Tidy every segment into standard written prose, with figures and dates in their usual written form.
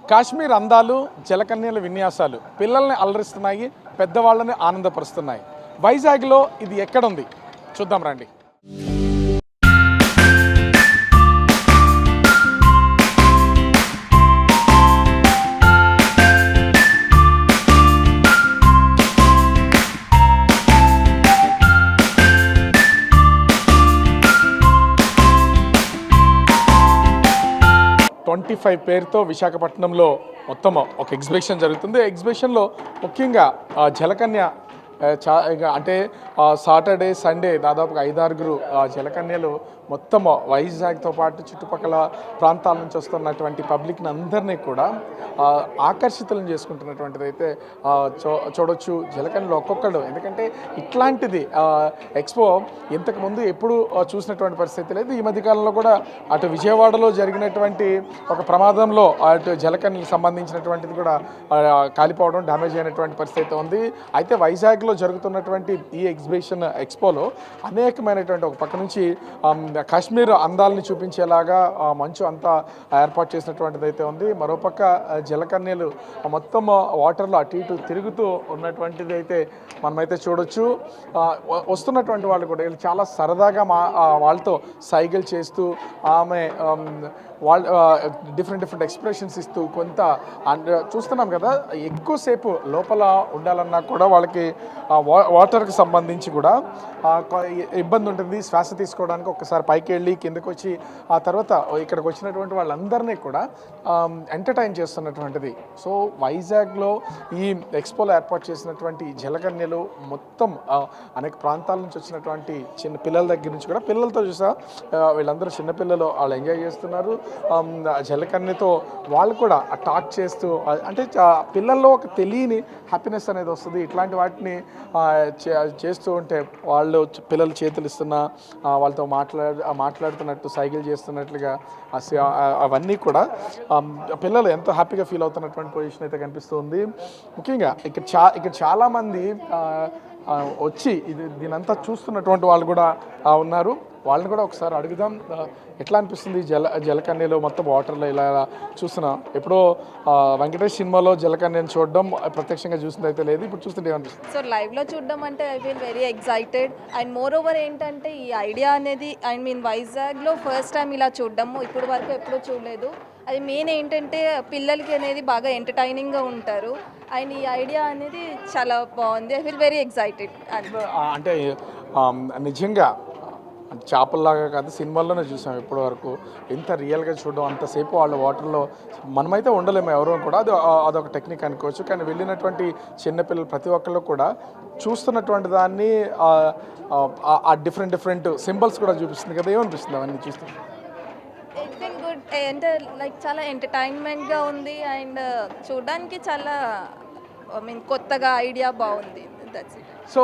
కాశ్మీర్ అందాలు, జలకన్యల విన్యాసాలు పిల్లల్ని అలరిస్తున్నాయి, పెద్దవాళ్ళని ఆనందపరుస్తున్నాయి. వైజాగ్లో ఇది ఎక్కడుంది చూద్దాం రండి. పేరుతో విశాఖపట్నంలో మొత్తం ఒక ఎగ్జిబిషన్ జరుగుతుంది. ఎగ్జిబిషన్లో ముఖ్యంగా జలకన్య అంటే సాటర్డే సండే దాదాపుగా 5-6 జలకన్యలు మొత్తం వైజాగ్తో పాటు చుట్టుపక్కల ప్రాంతాల నుంచి వస్తున్నటువంటి పబ్లిక్ని అందరినీ కూడా ఆకర్షితులను చేసుకుంటున్నటువంటిది అయితే చూడొచ్చు. జలకన్యలు ఒక్కొక్కడు, ఎందుకంటే ఇట్లాంటిది ఎక్స్పో ఇంతకుముందు ఎప్పుడు చూసినటువంటి పరిస్థితి లేదు. ఈ మధ్యకాలంలో కూడా అటు విజయవాడలో జరిగినటువంటి ఒక ప్రమాదంలో అటు జలకన్యలకు సంబంధించినటువంటిది కూడా కాలిపోవడం, డ్యామేజ్ అయినటువంటి పరిస్థితి ఉంది. అయితే వైజాగ్లో జరుగుతున్నటువంటి ఈ ఎక్స్పోలో అనేకమైనటువంటి ఒక పక్క నుంచి కాశ్మీర్ అందాలని చూపించేలాగా మంచు అంతా ఏర్పాటు చేసినటువంటిది అయితే ఉంది. మరోపక్క జలకన్యలు మొత్తం వాటర్లో అటు ఇటు తిరుగుతూ ఉన్నటువంటిది అయితే మనమైతే చూడొచ్చు. వస్తున్నటువంటి వాళ్ళు కూడా చాలా సరదాగా వాళ్ళతో సైకిల్ చేస్తూ ఆమె వాళ్ళు డిఫరెంట్ ఎక్స్ప్రెషన్స్ ఇస్తూ కొంత చూస్తున్నాం కదా. ఎక్కువసేపు లోపల ఉండాలన్నా కూడా వాళ్ళకి వాటర్కి సంబంధించి కూడా ఇబ్బంది ఉంటుంది. శ్వాస తీసుకోవడానికి ఒక్కసారి పైకి వెళ్ళి కిందకు వచ్చి ఆ తర్వాత ఇక్కడికి వచ్చినటువంటి వాళ్ళందరినీ కూడా ఎంటర్టైన్ చేస్తున్నటువంటిది. సో వైజాగ్లో ఈ ఎక్స్పోలో ఏర్పాటు చేసినటువంటి జలకన్యలు మొత్తం అనేక ప్రాంతాల నుంచి వచ్చినటువంటి చిన్న పిల్లల దగ్గర నుంచి కూడా, పిల్లలతో చూసా వీళ్ళందరూ చిన్నపిల్లలు వాళ్ళు ఎంజాయ్ చేస్తున్నారు. జలకన్యతో వాళ్ళు కూడా టాక్ చేస్తూ, అంటే పిల్లల్లో ఒక తెలియని హ్యాపీనెస్ అనేది వస్తుంది. ఇట్లాంటి వాటిని చేస్తూ ఉంటే వాళ్ళు పిల్లలు చేతులు ఇస్తున్నా, వాళ్ళతో మాట్లాడుతున్నట్టు సైకిల్ చేస్తున్నట్లుగా అవన్నీ కూడా పిల్లలు ఎంతో హ్యాపీగా ఫీల్ అవుతున్నటువంటి పొజిషన్ అయితే కనిపిస్తుంది. ముఖ్యంగా ఇక్కడ చాలామంది వచ్చి దీనంతా చూస్తున్నటువంటి వాళ్ళు కూడా ఉన్నారు. వాళ్ళని కూడా ఒకసారి అడుగుదాం, ఎట్లా అనిపిస్తుంది జలకన్యలో మొత్తం వాటర్లో ఇలా చూస్తున్నాం. ఎప్పుడో వెంకటేష్ సినిమాలో జలకన్యను చూడడం ప్రత్యక్షంగా చూసింది అయితే లేదు, ఇప్పుడు చూస్తుంటే ఏమనిపిస్తుంది? సో లైవ్లో చూడడం అంటే I feel very excited. And more over ఏంటంటే ఈ ఐడియా అనేది వైజాగ్లో ఫస్ట్ టైం ఇలా చూడడము, ఇప్పుడు వరకు ఎప్పుడూ చూడలేదు. అది మెయిన్ ఏంటంటే పిల్లలకి అనేది బాగా ఎంటర్టైనింగ్గా ఉంటారు. అండ్ ఈ ఐడియా అనేది చాలా బాగుంది. I feel very excited. అంటే నిజంగా చేపల్లాగా కాదు, సినిమాల్లోనే చూసాం ఇప్పటి వరకు. ఎంత రియల్గా చూడడం, అంతసేపు వాళ్ళు వాటర్లో మనమైతే ఉండలేము ఎవరో కూడా, అదొక టెక్నిక్ అనుకోవచ్చు. కానీ వెళ్ళినటువంటి చిన్నపిల్లలు ప్రతి ఒక్కళ్ళు కూడా చూస్తున్నటువంటి దాన్ని ఆ డిఫరెంట్ సింబల్స్ కూడా చూపిస్తుంది కదా. ఏమనిపిస్తుంది అవన్నీ చూస్తే? It's been good. అంటే లైక్ చాలా ఎంటర్టైన్మెంట్గా ఉంది. అండ్ చూడడానికి చాలా కొత్తగా ఐడియా బాగుంది. That's it. సో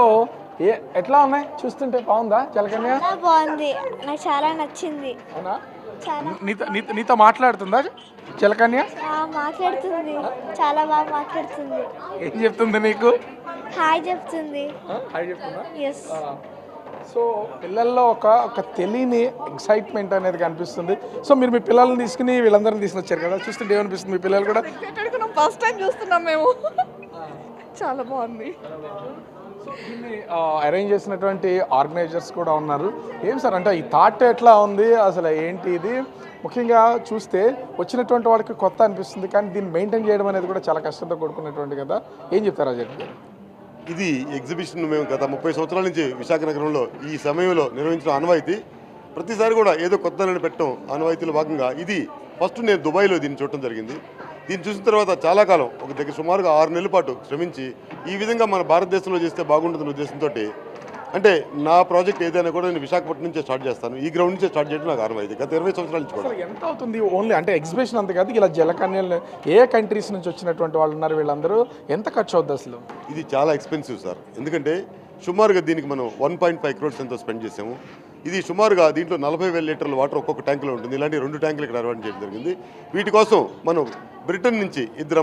ఎట్లా ఉన్నాయి చూస్తుంటే? బాగుందా జలకన్య? బాగుంది, నాకు చాలా నచ్చింది. అవునా? నీతో మాట్లాడుతుందా జలకన్య? మాట్లాడుతుంది, చాలా బాగా మాట్లాడుతుంది. ఏం చెప్తుంది నీకు? హాయ్ చెప్తుంది. హాయ్ చెప్తుందా? ఎస్. సో పిల్లల్లో ఒక తెలియని ఎక్సైట్మెంట్ అనేది కనిపిస్తుంది. సో మీరు మీ పిల్లల్ని తీసుకుని వీళ్ళందరినీ తీసుకుని వచ్చారు కదా, చూస్తుంటే ఏమనిపిస్తుంది? మీ పిల్లలు కూడా ఫస్ట్ టైం చూస్తున్నాం మేము. చాలా బాగుంది. దీన్ని అరేంజ్ చేసినటువంటి ఆర్గనైజర్స్ కూడా ఉన్నారు. ఏం సార్ అంటే ఈ థాట్ ఎట్లా ఉంది, అసలు ఏంటి ఇది? ముఖ్యంగా చూస్తే వచ్చినటువంటి వాళ్ళకి కొత్త అనిపిస్తుంది, కానీ దీన్ని మెయింటైన్ చేయడం అనేది కూడా చాలా కష్టంతో కూడుకున్నటువంటి కదా. ఏం చెప్తారా చెప్పి? ఇది ఎగ్జిబిషన్ మేము గత 30 సంవత్సరాల నుంచి విశాఖ నగరంలో ఈ సమయంలో నిర్వహించడం ఆనవాయితీ. ప్రతిసారి కూడా ఏదో కొత్తలను పెట్టడం ఆనవాయితీలో భాగంగా ఇది ఫస్ట్ నేను దుబాయ్లో దీన్ని చూడటం జరిగింది. దీన్ని చూసిన తర్వాత చాలా కాలం, ఒక దగ్గర సుమారుగా 6 నెలల పాటు శ్రమించి ఈ విధంగా మన భారతదేశంలో చేస్తే బాగుంటుందన్న ఉద్దేశంతో, అంటే నా ప్రాజెక్ట్ ఏదైనా కూడా నేను విశాఖపట్నం నుంచే స్టార్ట్ చేస్తాను. ఈ గ్రౌండ్ నుంచే స్టార్ట్ చేయడం నాకు ఆరంభమైంది గత 20 సంవత్సరాల నుంచి కూడా. ఎంత అవుతుంది ఓన్లీ అంటే ఎగ్జిబిషన్ అంతే కాదు, ఇలా జలకన్యలు ఏ కంట్రీస్ నుంచి వచ్చినటువంటి వాళ్ళు ఉన్నారు, వీళ్ళందరూ ఎంత ఖర్చు అవుతుంది అసలు? ఇది చాలా ఎక్స్పెన్సివ్ సార్. ఎందుకంటే సుమారుగా దీనికి మనం 1.5 crores ఎంతో స్పెండ్ చేసాము. ఇది సుమారుగా దీంట్లో 40,000 లీటర్ల వాటర్ ఒక్కొక్క ట్యాంకులో ఉంటుంది. ఇలాంటి 2 ట్యాంకులు ఇక్కడ అరేంజ్ చేయడం జరిగింది. వీటి కోసం మనం బ్రిటన్ నుంచి ఇద్దరు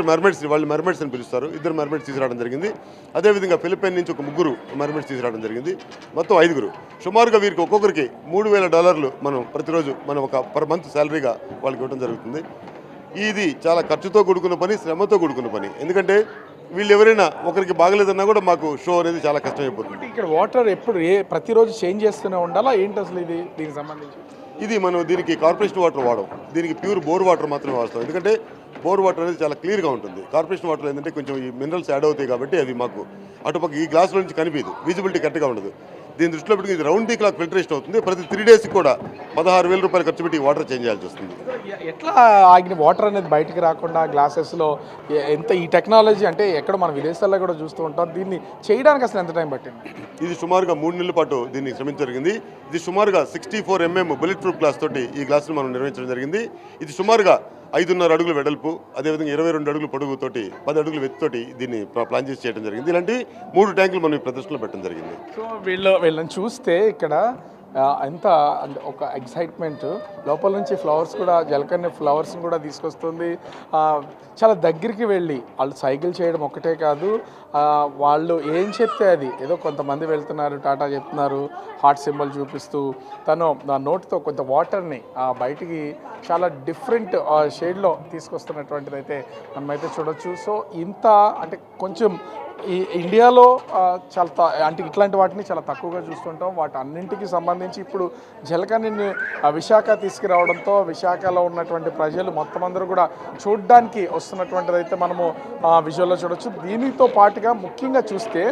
మెర్మైడ్స్, వాళ్ళు మెర్మైడ్స్ అని పిలుస్తారు, 2 మెర్మైడ్స్ తీసుకురావడం జరిగింది. అదేవిధంగా ఫిలిప్పైన్ నుంచి ఒక 3 మెర్మైడ్స్ తీసుకురావడం జరిగింది. మొత్తం 5. సుమారుగా వీరికి ఒక్కొక్కరికి $3,000 మనం ప్రతిరోజు మనం ఒక పర్ మంత్ శాలరీగా వాళ్ళకి ఇవ్వడం జరుగుతుంది. ఇది చాలా ఖర్చుతో కూడుకున్న పని, శ్రమతో కూడుకున్న పని. ఎందుకంటే వీళ్ళు ఎవరైనా ఒకరికి బాగలేదన్నా కూడా మాకు షో అనేది చాలా కష్టమైపోతుంది. ఇక్కడ వాటర్ ఎప్పుడు ప్రతిరోజు చేంజ్ చేస్తూనే ఉండాలా ఏంటి అసలు ఇది దీనికి సంబంధించి? ఇది మనం దీనికి కార్పొరేషన్ వాటర్ వాడం, దీనికి ప్యూర్ బోర్ వాటర్ మాత్రమే వాడతాం. ఎందుకంటే బోర్ వాటర్ అనేది చాలా క్లియర్గా ఉంటుంది. కార్పొరేషన్ వాటర్ ఏంటంటే కొంచెం ఈ మినరల్స్ యాడ్ అవుతాయి కాబట్టి అవి మాకు అటుపక్క ఈ గ్లాసులో నుంచి కనిపించదు, విజిబిలిటీ కరెక్ట్గా ఉండదు. దీని దృష్టిలో పెట్టుకుని ఇది రౌండ్ ది క్లాక్ ఫిల్టరేషన్ అవుతుంది. ప్రతి 3 days కూడా 16,000 రూపాయలు ఖర్చు పెట్టి వాటర్ చేంజ్ చేయాల్సి వస్తుంది. ఎట్లా ఆగిన వాటర్ అనేది బయటికి రాకుండా గ్లాసెస్లో ఎంత ఈ టెక్నాలజీ అంటే ఎక్కడ మన విదేశాల్లో కూడా చూస్తూ ఉంటాం, దీన్ని చేయడానికి అసలు ఎంత టైం పట్టింది? ఇది సుమారుగా 3 నెలల పాటు దీన్ని శ్రమించడం జరిగింది. ఇది సుమారుగా 64 mm బుల్లెట్ ప్రూఫ్ గ్లాస్ తోటి ఈ గ్లాసును మనం నిర్వహించడం జరిగింది. ఇది సుమారుగా 5.5 అడుగుల వెడల్పు, అదేవిధంగా 22 అడుగుల పొడుగుతోటి 10 అడుగుల వెత్తుతోటి దీన్ని ప్లాన్ చేసి చేయడం జరిగింది. ఇలాంటి 3 ట్యాంకులు మనం ఈ ప్రదర్శనలో పెట్టడం జరిగింది. సో వీళ్ళని చూస్తే ఇక్కడ ఎంత ఒక ఎక్సైట్మెంట్, లోపల నుంచి ఫ్లవర్స్ కూడా జలకన్య ఫ్లవర్స్ని కూడా తీసుకొస్తుంది. చాలా దగ్గరికి వెళ్ళి వాళ్ళు సైకిల్ చేయడం ఒక్కటే కాదు, వాళ్ళు ఏం చెప్తే అది ఏదో కొంతమంది వెళ్తున్నారు టాటా చెప్తున్నారు హార్ట్ సింబల్ చూపిస్తూ, తను నోట్తో కొంత వాటర్ని బయటికి చాలా డిఫరెంట్ షేడ్లో తీసుకొస్తున్నటువంటిది అయితే మనమైతే చూడొచ్చు. సో ఇంత అంటే కొంచెం ఈ ఇండియాలో చాలా అంటే ఇట్లాంటి వాటిని చాలా తక్కువగా చూస్తుంటాం. వాటి అన్నింటికి సంబంధించి ఇప్పుడు జలకన్యని విశాఖ తీసుకురావడంతో విశాఖలో ఉన్నటువంటి ప్రజలు మొత్తం అందరూ కూడా చూడడానికి వస్తున్నటువంటిది అయితే మనము విజువల్లో చూడొచ్చు. దీనితో పాటుగా ముఖ్యంగా చూస్తే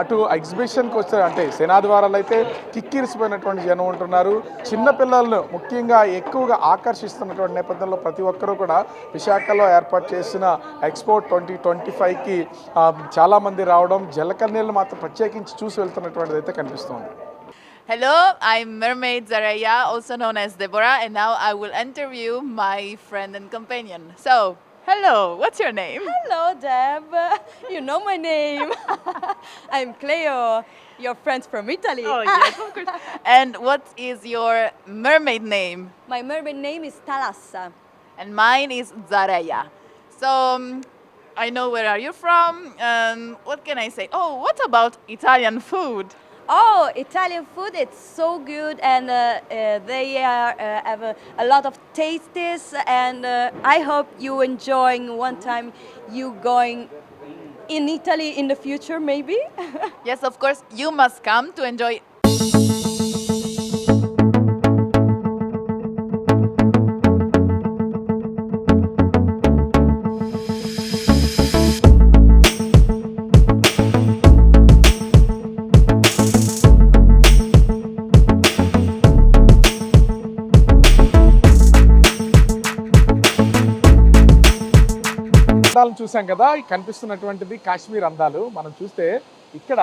అటు ఎగ్జిబిషన్కి వస్తే అంటే సేనాదివారాలు అయితే కిక్కిరిసిపోయినటువంటి జనం ఉంటున్నారు. చిన్నపిల్లలను ముఖ్యంగా ఎక్కువగా ఆకర్షిస్తున్నటువంటి నేపథ్యంలో ప్రతి ఒక్కరూ కూడా విశాఖలో ఏర్పాటు చేసిన ఎక్స్పో 2025కి చాలామంది రావడం, జలకన్యలను మాత్రం ప్రత్యేకించి చూసి వెళ్తున్నటువంటిది అయితే కనిపిస్తుంది. Hello, I'm Mermaid Zaraya, also known as Deborah, and now I will interview my friend and companion. So, hello, what's your name? Hello, Deb. You know my name. I'm Cleo, your friends from Italy. Oh, yes, of course. And what is your mermaid name? My mermaid name is Thalassa. And mine is Zaraya. So, I know where are you from, and what can I say? Oh, what about Italian food? Oh, Italian food, it's so good, and they have a lot of tastes, and I hope you enjoying one time you going in Italy in the future, maybe. Yes, of course, you must come to enjoy. అందాలను చూసాం కదా, కనిపిస్తున్నటువంటిది కాశ్మీర్ అందాలు. మనం చూస్తే ఇక్కడ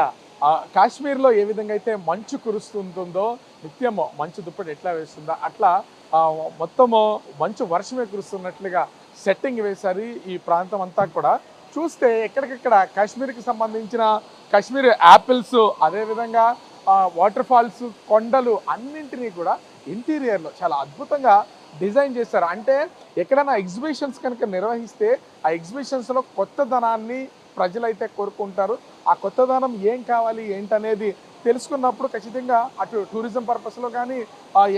కాశ్మీర్లో ఏ విధంగా అయితే మంచు కురుస్తుంటుందో, నిత్యము మంచు దుప్పటి ఎట్లా వేస్తుందో అట్లా మొత్తము మంచు వర్షమే కురుస్తున్నట్లుగా సెట్టింగ్ వేశారు ఈ ప్రాంతం అంతా కూడా. చూస్తే ఎక్కడికక్కడ కాశ్మీర్కి సంబంధించిన కాశ్మీర్ యాపిల్స్, అదేవిధంగా వాటర్ ఫాల్స్, కొండలు అన్నింటినీ కూడా ఇంటీరియర్లో చాలా అద్భుతంగా డిజైన్ చేశారు. అంటే ఎక్కడైనా ఎగ్జిబిషన్స్ కనుక నిర్వహిస్తే ఆ ఎగ్జిబిషన్స్లో కొత్తదనాన్ని ప్రజలైతే కోరుకుంటారు. ఆ కొత్తదనం ఏం కావాలి ఏంటనేది తెలుసుకున్నప్పుడు ఖచ్చితంగా అటు టూరిజం పర్పస్లో కానీ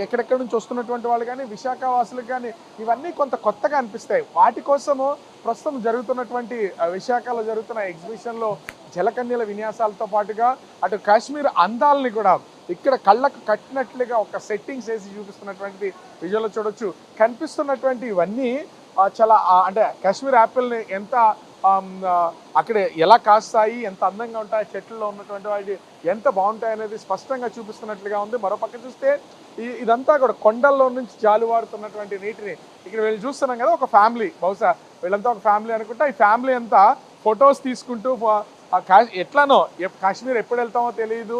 ఎక్కడెక్కడి నుంచి వస్తున్నటువంటి వాళ్ళు కానీ విశాఖ వాసులకు కానీ ఇవన్నీ కొంత కొత్తగా అనిపిస్తాయి. వాటి కోసము ప్రస్తుతం జరుగుతున్నటువంటి విశాఖలో జరుగుతున్న ఎగ్జిబిషన్లో జలకన్యల విన్యాసాలతో పాటుగా అటు కాశ్మీర్ అందాలని కూడా ఇక్కడ కళ్ళకు కట్టినట్లుగా ఒక సెట్టింగ్స్ వేసి చూపిస్తున్నటువంటి విజువల్లో చూడొచ్చు. కనిపిస్తున్నటువంటి ఇవన్నీ చాలా అంటే కాశ్మీర్ యాపిల్ని ఎంత అక్కడ ఎలా కాస్తాయి, ఎంత అందంగా ఉంటాయి, చెట్లలో ఉన్నటువంటి వాటి ఎంత బాగుంటాయి అనేది స్పష్టంగా చూపిస్తున్నట్లుగా ఉంది. మరోపక్క చూస్తే ఇదంతా కూడా కొండల్లో నుంచి జాలువారుతున్నటువంటి నీటిని ఇక్కడ వీళ్ళు చూస్తున్నాం కదా. ఒక ఫ్యామిలీ, బహుశా వీళ్ళంతా ఒక ఫ్యామిలీ అనుకుంటా. ఈ ఫ్యామిలీ అంతా ఫొటోస్ తీసుకుంటూ ఎట్లానో కాశ్మీర్ ఎప్పుడు వెళ్తామో తెలియదు,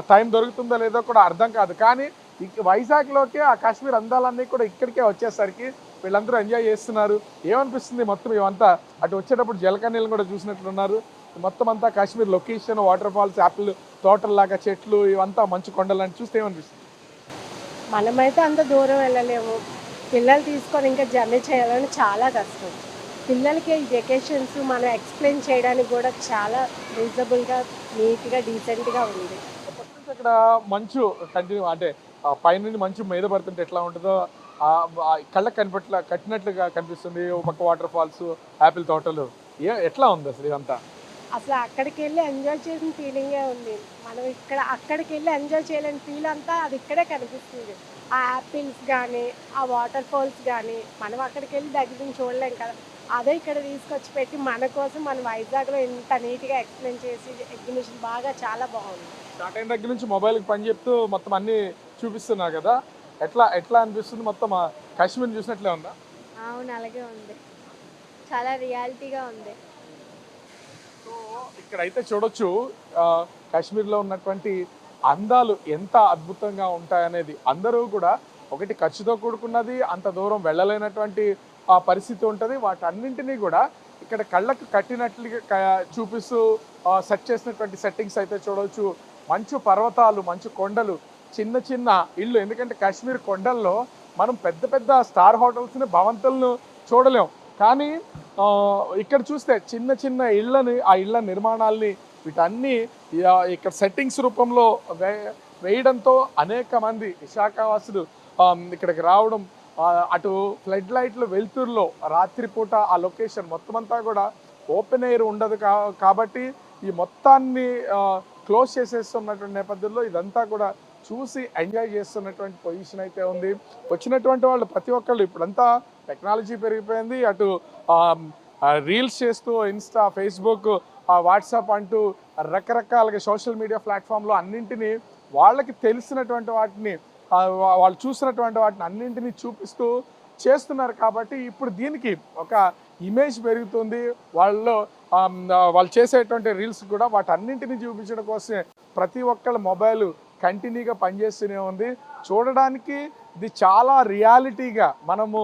టైం దొరుకుతుందో లేదో కూడా అర్థం కాదు. కానీ వైజాగ్లోకే ఆ కాశ్మీర్ అందాలన్నీ కూడా ఇక్కడికే వచ్చేసరికి వీళ్ళందరూ ఎంజాయ్ చేస్తున్నారు. ఏమనిపిస్తుంది మొత్తం ఇవంతా అటు వచ్చేటప్పుడు జలకన్యలను కూడా చూసినట్లున్నారు. మొత్తం అంతా Kashmir location, water falls, apple తోటల్లాగా చెట్లు, ఇవంతా మంచు కొండలు అని చూస్తే ఏమనిపిస్తుంది? మనమైతే అంత దూరం వెళ్ళలేము, పిల్లలు తీసుకొని ఇంకా జర్నీ చేయాలని చాలా కష్టం. పిల్లలకి వెకేషన్స్ మనం ఎక్స్ప్లెయిన్ చేయడానికి కూడా చాలా రీజనబుల్గా, నీట్గా, డీసెంట్గా ఉంది. ఇక్కడ మంచు కంటిన్యూ అంటే పైనుండి మంచు మీద పడుతుంటే ఎట్లా ఉంటుందో కళ్ళకు కట్టినట్లుగా కనిపిస్తుంది. ఒక పక్క వాటర్ ఫాల్స్, యాపిల్ తోటలు, ఎట్లా ఉంది అసలు ఇదంతా? అసలు అక్కడికి వెళ్ళి ఎంజాయ్ చేసిన ఫీలింగే ఉంది. మనం అక్కడికి వెళ్ళి ఎంజాయ్ చేయలేని ఫీల్ అంతా అది ఇక్కడే కనిపిస్తుంది. ఆ యాపిల్స్ కానీ, ఆ వాటర్ ఫాల్స్ కానీ మనం అక్కడికి వెళ్ళి దగ్గర నుంచి చూడలేం కదా. అదే ఇక్కడ తీసుకొచ్చి పెట్టి మన కోసం మన వైజాగ్లో ఇంత నీట్గా ఎక్స్ప్లెయిన్ చేసి ఎగ్జిబిషన్ బాగా చాలా బాగుంది. స్టార్ట్ అయిన దగ్గర నుంచి మొబైల్కి పని చెప్తూ మొత్తం అన్నీ చూపిస్తున్నారు కదా, ఎట్లా అనిపిస్తుంది? మొత్తం కాశ్మీర్ చూసినట్లే ఉందా? అవును, అలాగే ఉంది. చాలా రియాలిటీగా ఉంది. సో ఇక్కడైతే చూడొచ్చు కాశ్మీర్లో ఉన్నటువంటి అందాలు ఎంత అద్భుతంగా ఉంటాయనేది. అందరూ కూడా ఒకటి ఖర్చుతో కూడుకున్నది, అంత దూరం వెళ్ళలేనటువంటి పరిస్థితి ఉంటుంది. వాటన్నింటినీ కూడా ఇక్కడ కళ్ళకు కట్టినట్లుగా చూపిస్తూ సెట్ చేసినటువంటి సెట్టింగ్స్ అయితే చూడవచ్చు. మంచు పర్వతాలు, మంచు కొండలు, చిన్న చిన్న ఇళ్ళు. ఎందుకంటే కాశ్మీర్ కొండల్లో మనం పెద్ద పెద్ద స్టార్ హోటల్స్ని, భవంతులను చూడలేం. కానీ ఇక్కడ చూస్తే చిన్న చిన్న ఇళ్ళని, ఆ ఇళ్ళ నిర్మాణాలని, వీటన్నీ ఇక్కడ సెట్టింగ్స్ రూపంలో వేయడంతో అనేక మంది విశాఖవాసులు ఇక్కడికి రావడం, అటు ఫ్లడ్ లైట్లు వెలుతురులో రాత్రిపూట ఆ లొకేషన్ మొత్తం అంతా కూడా ఓపెన్ ఎయిర్ ఉండదు కాబట్టి ఈ మొత్తాన్ని క్లోజ్ చేసేస్తున్నటువంటి నేపథ్యంలో ఇదంతా కూడా చూసి ఎంజాయ్ చేస్తున్నటువంటి పొజిషన్ అయితే ఉంది. వచ్చినటువంటి వాళ్ళు ప్రతి ఒక్కళ్ళు, ఇప్పుడంతా టెక్నాలజీ పెరిగిపోయింది. అటు రీల్స్ చేస్తూ ఇన్స్టా, ఫేస్బుక్, వాట్సాప్ అంటూ రకరకాలుగా సోషల్ మీడియా ప్లాట్ఫామ్లో అన్నింటినీ వాళ్ళకి తెలిసినటువంటి వాటిని, వాళ్ళు చూసినటువంటి వాటిని అన్నింటినీ చూపిస్తూ చేస్తున్నారు. కాబట్టి ఇప్పుడు దీనికి ఒక ఇమేజ్ పెరుగుతుంది. వాళ్ళు చేసేటువంటి రీల్స్ కూడా వాటన్నింటినీ చూపించడం కోసమే ప్రతి ఒక్కళ్ళ మొబైల్ కంటిన్యూగా పనిచేస్తూనే ఉంది. చూడడానికి ఇది చాలా రియాలిటీగా మనము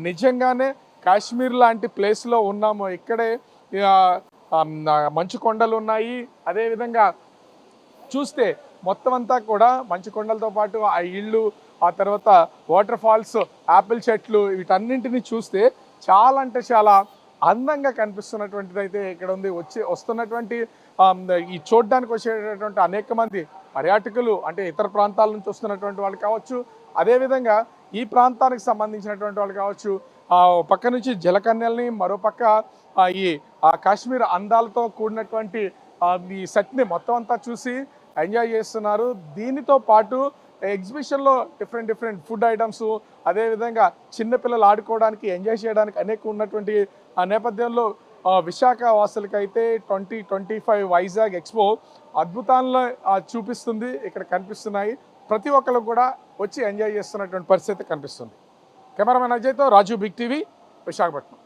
నిజంగానే కాశ్మీర్ లాంటి ప్లేస్లో ఉన్నాము. ఇక్కడే మంచు కొండలు ఉన్నాయి. అదేవిధంగా చూస్తే మొత్తం అంతా కూడా మంచు కొండలతో పాటు ఆ ఇళ్ళు, ఆ తర్వాత వాటర్ ఫాల్స్, యాపిల్ చెట్లు, వీటన్నింటినీ చూస్తే చాలా అంటే చాలా అందంగా కనిపిస్తున్నటువంటిది అయితే ఇక్కడ ఉంది. వస్తున్నటువంటి ఈ చూడడానికి వచ్చేటటువంటి అనేక మంది పర్యాటకులు, అంటే ఇతర ప్రాంతాల నుంచి వస్తున్నటువంటి వాళ్ళు కావచ్చు, అదేవిధంగా ఈ ప్రాంతానికి సంబంధించినటువంటి వాళ్ళు కావచ్చు, పక్క నుంచి జలకన్యల్ని, మరోపక్క ఈ కాశ్మీర్ అందాలతో కూడినటువంటి ఈ సెట్ని మొత్తం అంతా చూసి ఎంజాయ్ చేస్తున్నారు. దీనితో పాటు ఎగ్జిబిషన్లో డిఫరెంట్ ఫుడ్ ఐటమ్స్, అదేవిధంగా చిన్నపిల్లలు ఆడుకోవడానికి, ఎంజాయ్ చేయడానికి అనేక ఉన్నటువంటి ఆ నేపథ్యంలో విశాఖ వాసులకైతే 2025 వైజాగ్ ఎక్స్పో అద్భుతాలను చూపిస్తుంది. ఇక్కడ కనిపిస్తున్నాయి. ప్రతి ఒక్కరు కూడా వచ్చి ఎంజాయ్ చేస్తున్నటువంటి పరిస్థితి కనిపిస్తుంది. కెమెరామెన్ అజయ్తో Raju, Big TV, Visakhapatnam.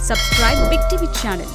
Subscribe Big TV channel